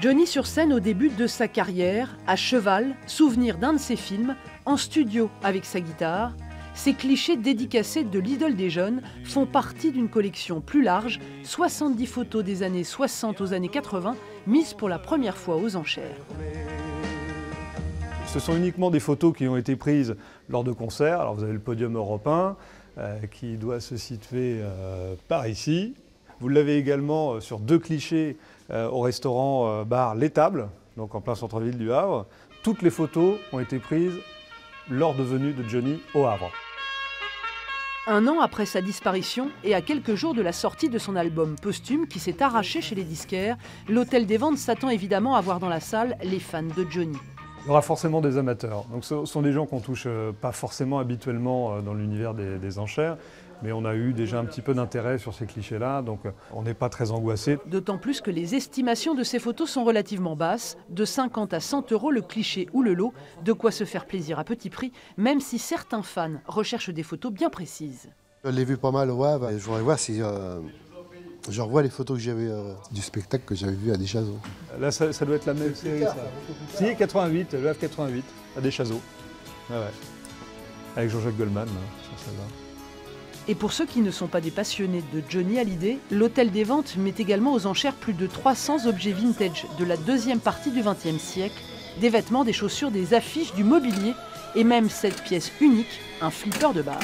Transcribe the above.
Johnny sur scène au début de sa carrière, à cheval, souvenir d'un de ses films, en studio avec sa guitare. Ces clichés dédicacés de l'idole des jeunes font partie d'une collection plus large, 70 photos des années 60 aux années 80, mises pour la première fois aux enchères. Ce sont uniquement des photos qui ont été prises lors de concerts. Alors vous avez le podium européen qui doit se situer par ici. Vous l'avez également sur 2 clichés au restaurant bar L'Étable, donc en plein centre-ville du Havre. Toutes les photos ont été prises lors de venue de Johnny au Havre. Un an après sa disparition et à quelques jours de la sortie de son album posthume qui s'est arraché chez les disquaires, l'Hôtel des Ventes s'attend évidemment à voir dans la salle les fans de Johnny. Il y aura forcément des amateurs. Donc ce sont des gens qu'on ne touche pas forcément habituellement dans l'univers des enchères, mais on a eu déjà un petit peu d'intérêt sur ces clichés-là, donc on n'est pas très angoissé. D'autant plus que les estimations de ces photos sont relativement basses, de 50 à 100 € le cliché ou le lot, de quoi se faire plaisir à petit prix, même si certains fans recherchent des photos bien précises. Je l'ai vu pas mal au Havre, et je voudrais voir si je revois les photos que j'avais du spectacle que j'avais vu à Deschazos. Là, ça doit être la même série, ça. Si, 88, le Havre 88, à Deschazos. Ah ouais. Avec Jean-Jacques Goldman, sur celle-là. Et pour ceux qui ne sont pas des passionnés de Johnny Hallyday, l'Hôtel des Ventes met également aux enchères plus de 300 objets vintage de la deuxième partie du XXe siècle, des vêtements, des chaussures, des affiches, du mobilier et même cette pièce unique, un flipper de bar.